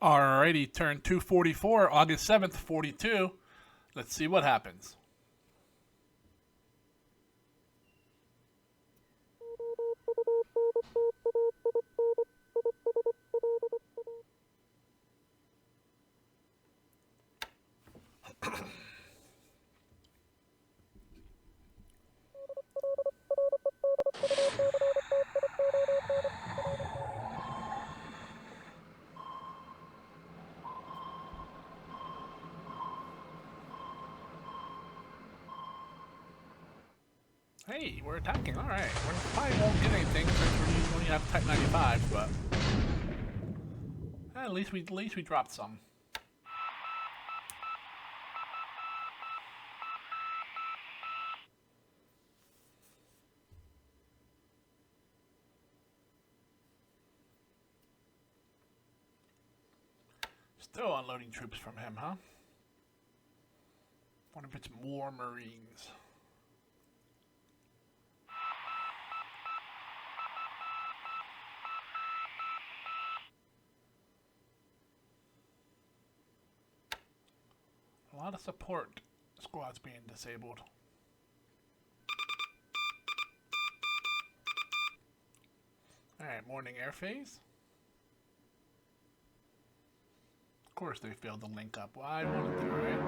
Alrighty, turn 244, August 7th, 42. Let's see what happens. Hey, we're attacking. All right, we probably won't get anything since we only have Type 95, but at least we dropped some. Still unloading troops from him, huh? Wonder if it's more Marines. A lot of support squads being disabled. Alright, morning air phase. Of course they failed to link up. Why wouldn't they, right?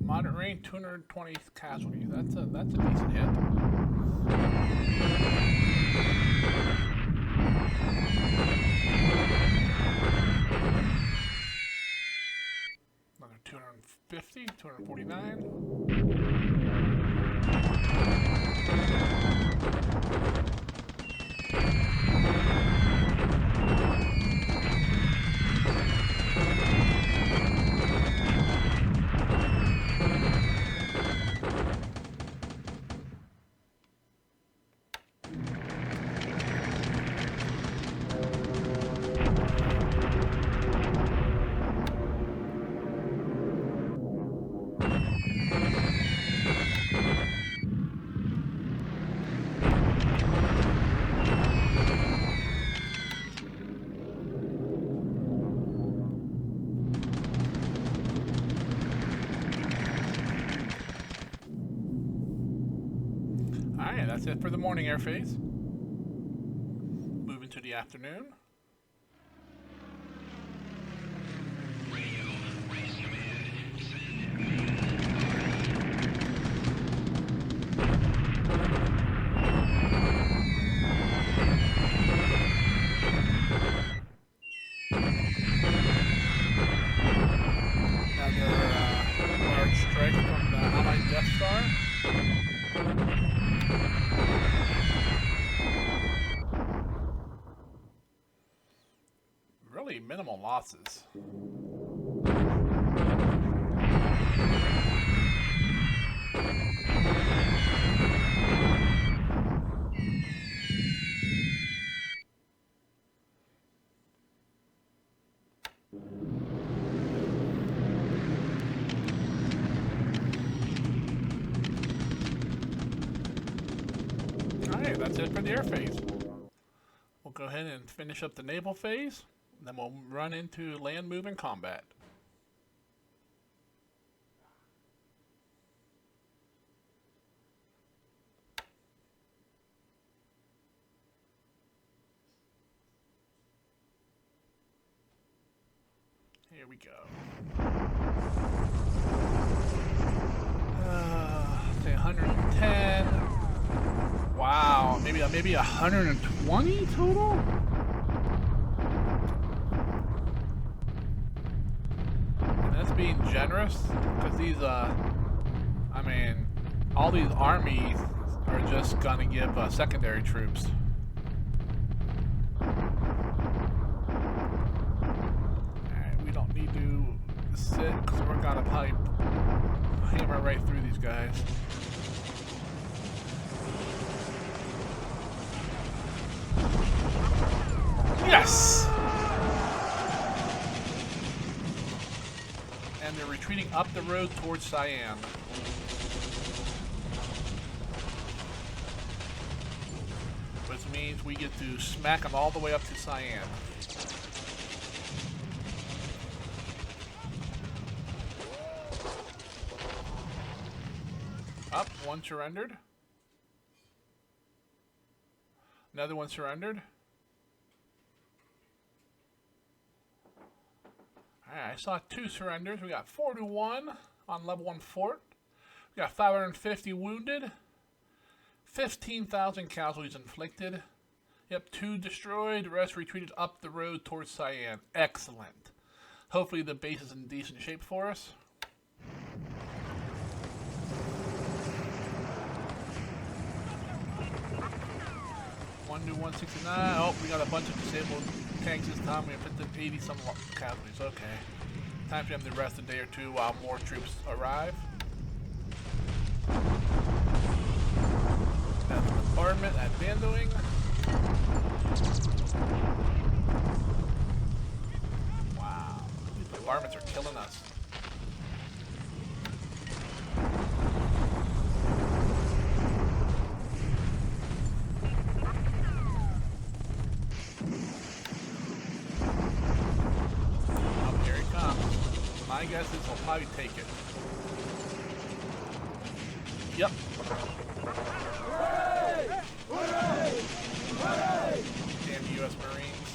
Moderate range, 220 casualties. That's a decent hit. Another 250, 249. Alright, that's it for the morning air phase. Moving to the afternoon. Another large strike from the Allied Death Star. Really minimal losses. Alright, that's it for the air phase. We'll go ahead and finish up the naval phase, and then we'll run into land move and combat. Here we go. Say 110. Wow, maybe 120 total? And that's being being generous because these, I mean, all these armies are just gonna give secondary troops. Alright, we don't need to sit because we're gonna probably hammer right through these guys. Yes! And they're retreating up the road towards Cyan. Which means we get to smack them all the way up to Cyan. Up, one surrendered. Another one surrendered. Alright, I saw 2 surrenders. We got 4-1 on level 1 fort. We got 550 wounded. 15,000 casualties inflicted. Yep, 2 destroyed. The rest retreated up the road towards Cyan. Excellent. Hopefully the base is in decent shape for us. One to 169. Oh, we got a bunch of disabled tanks this time. We have 80 some casualties. Okay. Time for them to rest a day or two while more troops arrive. That's the bombardment at Bandoing. Wow. These bombardments are killing us. My guess is we'll probably take it. Yep. Hooray! Hooray! Hooray! Damn U.S. Marines.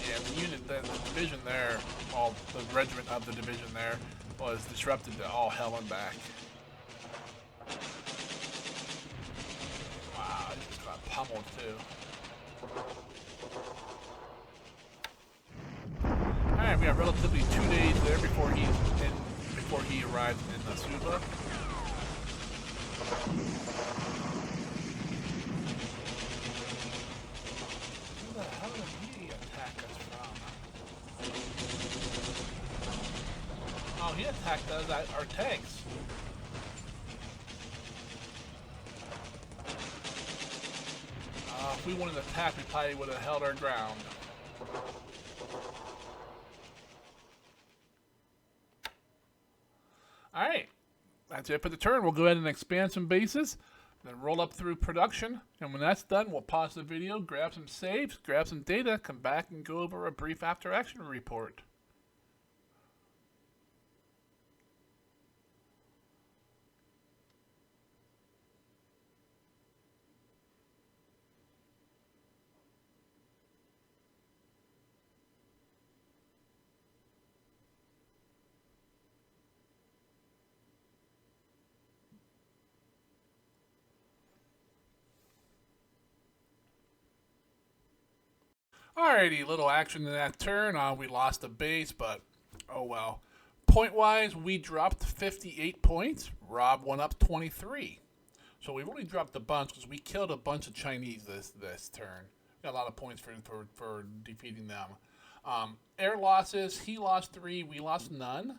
Yeah, the unit, the division there, well, the regiment of the division there was disrupted to all hell and back. Wow, it just got pummeled too. Alright, we got relatively 2 days there before he arrives in Asurob. Who the hell did he attack us from? Oh, he attacked us at our tanks. If we wanted to attack, we probably would have held our ground. Alright, that's it for the turn. We'll go ahead and expand some bases, then roll up through production, and when that's done, we'll pause the video, grab some saves, grab some data, come back and go over a brief after-action report. Alrighty, little action in that turn. We lost the base, but oh well. Point-wise, we dropped 58 points. Rob went up 23. So we really dropped a bunch because we killed a bunch of Chinese this turn. Got a lot of points for defeating them. Air losses, he lost 3, we lost none.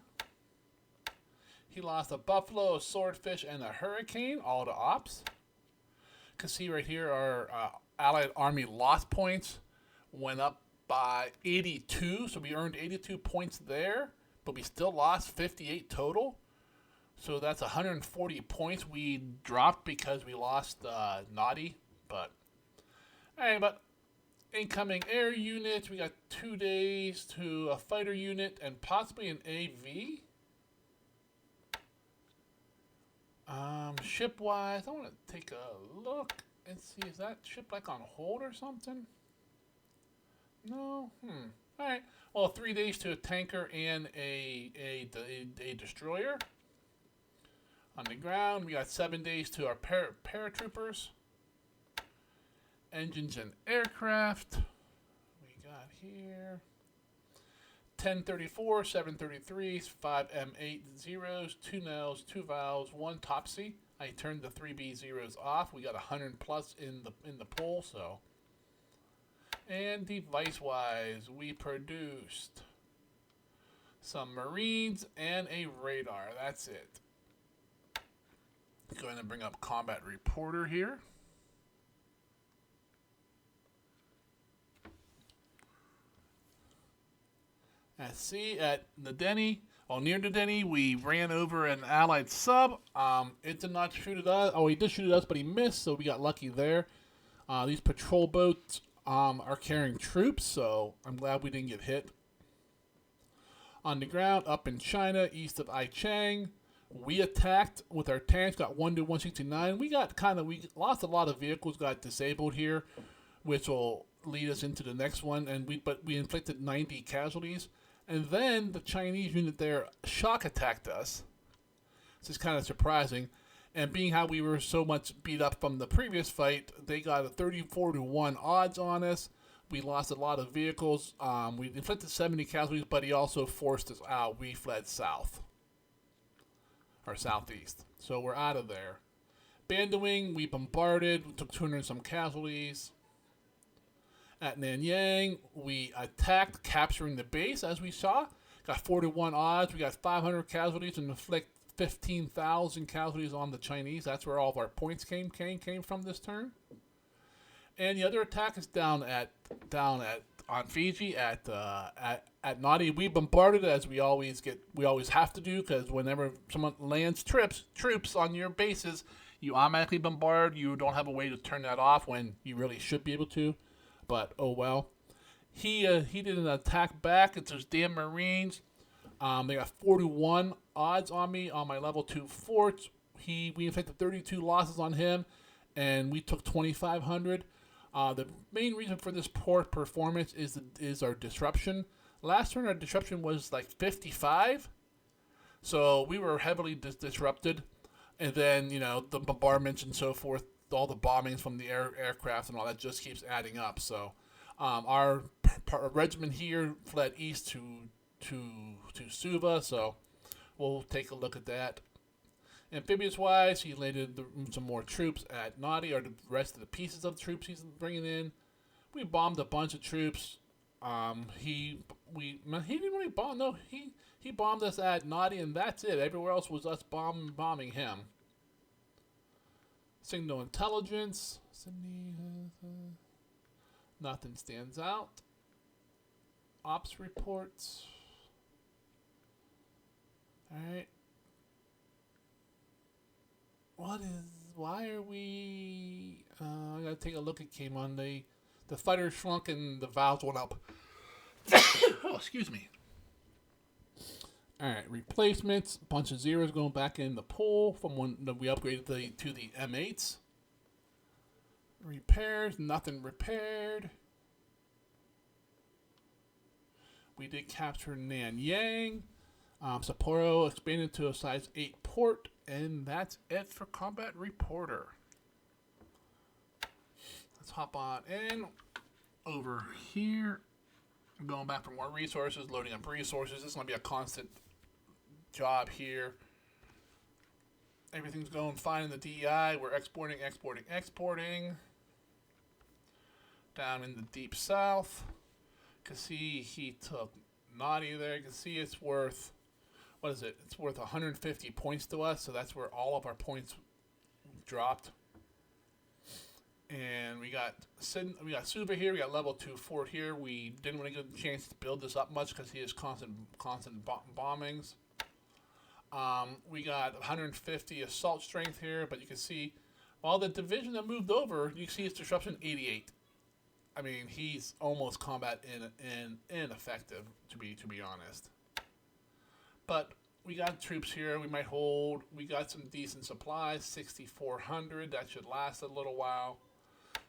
He lost a buffalo, a swordfish, and a hurricane, all the ops. You can see right here our Allied Army lost points. Went up by 82, so we earned 82 points there, but we still lost 58 total. So that's 140 points we dropped because we lost Nadi. But alright, but incoming air units, we got 2 days to a fighter unit and possibly an AV. Ship wise, I want to take a look and see, is that ship like on hold or something? No? Alright. Well, 3 days to a tanker and a destroyer. On the ground, we got 7 days to our paratroopers. Engines and aircraft. We got here 1034, 733s, 5 M8 zeros, 2 nels, 2 valves, 1 topsy. I turned the 3B zeros off. We got 100 plus in the pool, so. And device-wise, we produced some Marines and a radar. That's it. Going to bring up Combat Reporter here. At sea, at Nadi, near Nadi, we ran over an Allied sub. It did not shoot at us. Oh, he did shoot at us, but he missed, so we got lucky there. These patrol boats are carrying troops, so I'm glad we didn't get hit. On the ground, up in China, east of Aichang, we attacked with our tanks, got 1 to 169. We lost a lot of vehicles, got disabled here, which will lead us into the next one, but we inflicted 90 casualties. And then the Chinese unit there shock attacked us. This is kind of surprising. And being how we were so much beat up from the previous fight, they got a 34 to 1 odds on us. We lost a lot of vehicles. We inflicted 70 casualties, but he also forced us out. We fled south. Or southeast. So we're out of there. Bandowing, we bombarded. We took 200 and some casualties. At Nanyang, we attacked, capturing the base, as we saw. Got 41 odds. We got 500 casualties and inflict 15,000 casualties on the Chinese. That's where all of our points came from this turn. And the other attack is down on Fiji at Nadi. We bombarded as we always have to do, because whenever someone lands troops on your bases, you automatically bombard. You don't have a way to turn that off when you really should be able to. But oh well. He did an attack back. It's those damn Marines. They got 41 odds on me on my level 2 forts. We inflicted 32 losses on him, and we took 2,500. The main reason for this poor performance is our disruption. Last turn our disruption was like 55, so we were heavily disrupted. And then the bombardments and so forth, all the bombings from the aircraft and all that just keeps adding up. So our regiment here fled east to Suva, so we'll take a look at that. Amphibious wise, he landed some more troops at Nadi, or the rest of the pieces of the troops he's bringing in. We bombed a bunch of troops. He didn't really bomb. No, he bombed us at Nadi, and that's it. Everywhere else was us bombing him. Signal intelligence. Nothing stands out. Ops reports. Alright. Why are we, I gotta take a look at came on. The fighter shrunk and the valves went up. Oh, excuse me. Alright, replacements. Bunch of zeros going back in the pool from when we upgraded to the M8s. Repairs, nothing repaired. We did capture Nanyang. Sapporo expanded to a size 8 port, and that's it for Combat Reporter. Let's hop on in over here. Going back for more resources, loading up resources. This is going to be a constant job here. Everything's going fine in the DEI. We're exporting. Down in the deep south. You can see he took Nadi there. You can see it's worth, what is it? It's worth 150 points to us, so that's where all of our points dropped. And we got Suva here. We got level 2 fort here. We didn't really get a chance to build this up much because he has constant bombings. We got 150 assault strength here, but you can see while the division that moved over, you can see his disruption 88. I mean, he's almost combat ineffective, to be honest. But we got troops here. We might hold. We got some decent supplies, 6,400. That should last a little while.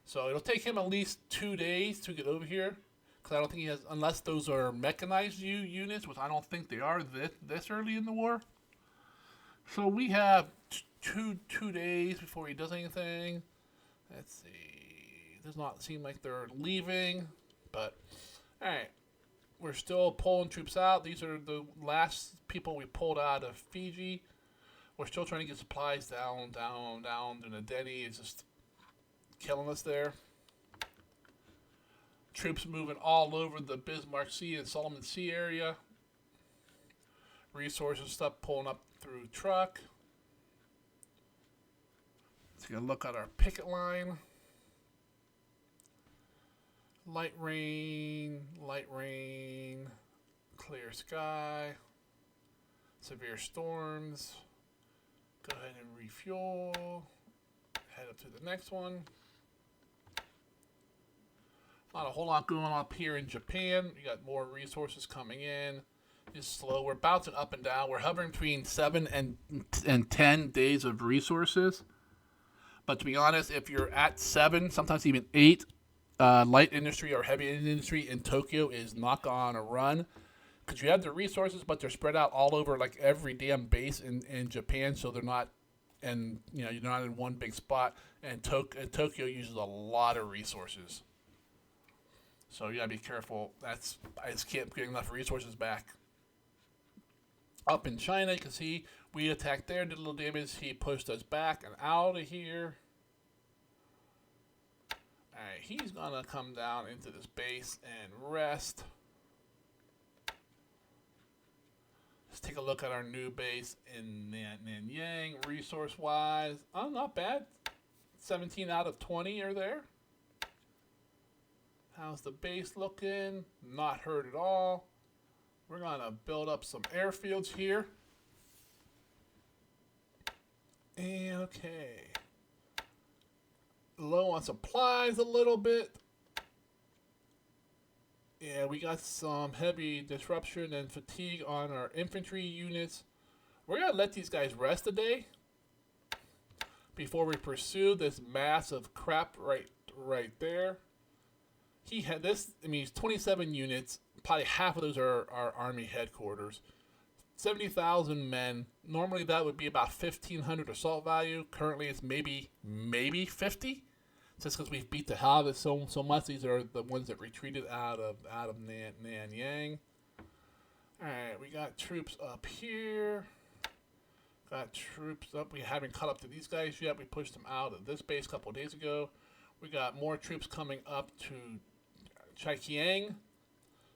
So it'll take him at least 2 days to get over here, because I don't think he has, unless those are mechanized units, which I don't think they are this early in the war. So we have two days before he does anything. Let's see. Does not seem like they're leaving, but all right. We're still pulling troops out. These are the last people we pulled out of Fiji. We're still trying to get supplies down. And the Nadi is just killing us there. Troops moving all over the Bismarck Sea and Solomon Sea area. Resources stuff pulling up through truck. Let's take a look at our picket line. Light rain, clear sky, severe storms. Go ahead and refuel. Head up to the next one. Not a whole lot going on up here in Japan. You got more resources coming in. It's slow. We're bouncing up and down. We're hovering between 7 and 10 days of resources. But to be honest, if you're at 7, sometimes even 8, light industry or heavy industry in Tokyo is not on a run. Because you have the resources, but they're spread out all over like every damn base in Japan, so they're not, and you're not in one big spot. And Tokyo uses a lot of resources, so you gotta be careful. I just can't get enough resources back. Up in China, you can see we attacked there, did a little damage. He pushed us back and out of here. All right, he's gonna come down into this base and rest. Let's take a look at our new base in Nanyang, resource-wise. Oh, not bad. 17 out of 20 are there. How's the base looking? Not hurt at all. We're going to build up some airfields here. And okay. Low on supplies a little bit. Yeah, we got some heavy disruption and fatigue on our infantry units. We're going to let these guys rest a day before we pursue this mass of crap right there. He had this, he's 27 units. Probably half of those are army headquarters. 70,000 men. Normally that would be about 1,500 assault value. Currently it's maybe 50. Just because we've beat the hell out of it so much. These are the ones that retreated out of Nanyang. Alright, we got troops up here. Got troops up. We haven't caught up to these guys yet. We pushed them out of this base a couple of days ago. We got more troops coming up to Chaikiang.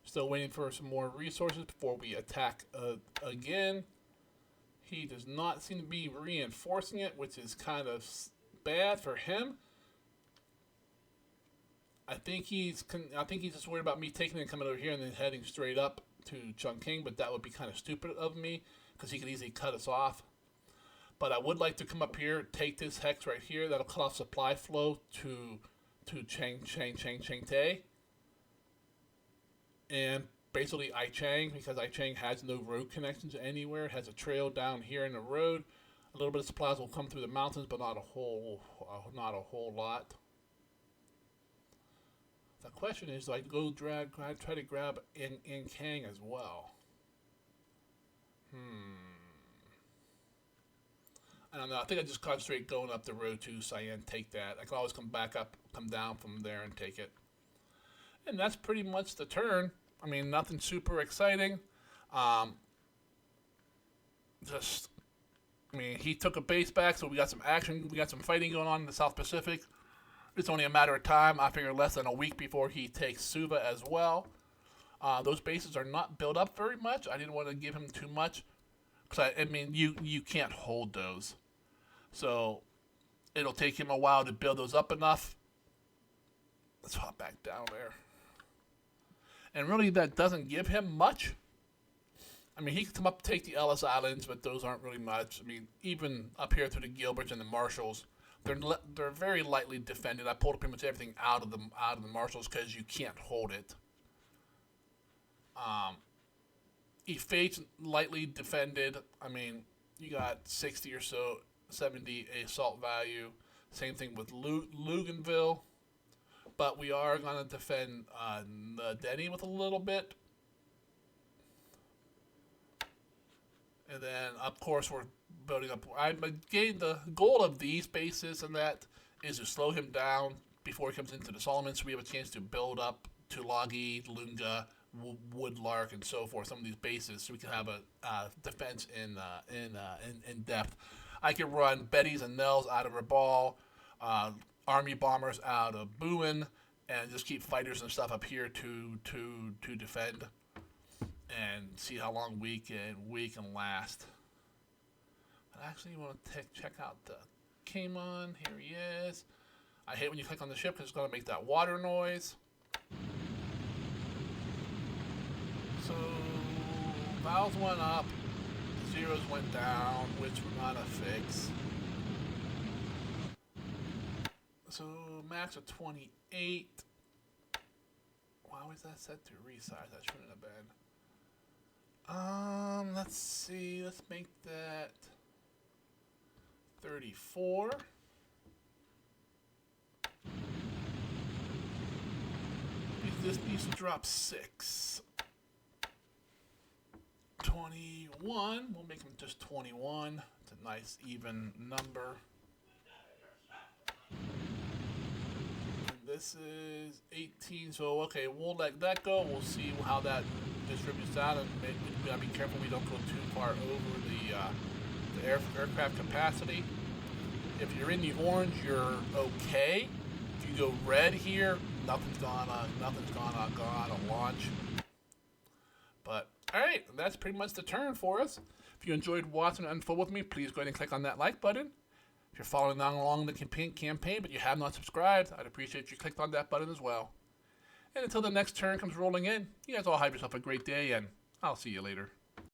Still waiting for some more resources before we attack again. He does not seem to be reinforcing it, which is kind of bad for him. I think he's just worried about me taking it and coming over here and then heading straight up to Chongqing, but that would be kind of stupid of me because he could easily cut us off. But I would like to come up here, take this hex right here. That'll cut off supply flow to Changte. And basically Aichang, because Aichang has no road connections anywhere. It has a trail down here in the road. A little bit of supplies will come through the mountains, but not a whole lot. The question is, do I try to grab in Kang as well? I don't know. I think I just concentrate going up the road to Cyan, take that. I can always come back up, come down from there and take it. And that's pretty much the turn. I mean, nothing super exciting. He took a base back, so we got some action. We got some fighting going on in the South Pacific. It's only a matter of time. I figure less than a week before he takes Suva as well. Those bases are not built up very much. I didn't want to give him too much. Because, you can't hold those. So, it'll take him a while to build those up enough. Let's hop back down there. And really, that doesn't give him much. He can come up and take the Ellis Islands, but those aren't really much. Even up here through the Gilberts and the Marshalls, they're very lightly defended. I pulled pretty much everything out of the Marshalls because you can't hold it. Efate's lightly defended. You got 60 or so, 70 assault value. Same thing with Luganville. But we are going to defend Nadi with a little bit. And then, of course, we're building up. The goal of these bases and that is to slow him down before he comes into the Solomon, so we have a chance to build up Tulagi, Lunga, Woodlark and so forth, some of these bases, so we can have a defense in depth. I can run Bettys and Nels out of Rabal, Army Bombers out of Buin, and just keep fighters and stuff up here to defend and see how long we can last. I actually want to check out the Kaimon. Here he is. I hate when you click on the ship because it's going to make that water noise. So, vowels went up, zeros went down, which were not a fix. So, max of 28. Why was that set to resize? That shouldn't have been. Let's see. Let's make that 34. This needs to drop 6. 21. We'll make them just 21. It's a nice even number. And this is 18. So okay, we'll let that go. We'll see how that distributes out, and maybe we gotta be careful we don't go too far over the aircraft capacity. If you're in the orange, you're okay. If you go red here, nothing's gonna launch. But alright, that's pretty much the turn for us. If you enjoyed watching it unfold with me, please go ahead and click on that like button. If you're following along the campaign but you have not subscribed, I'd appreciate you clicked on that button as well. And until the next turn comes rolling in, you guys all have yourself a great day, and I'll see you later.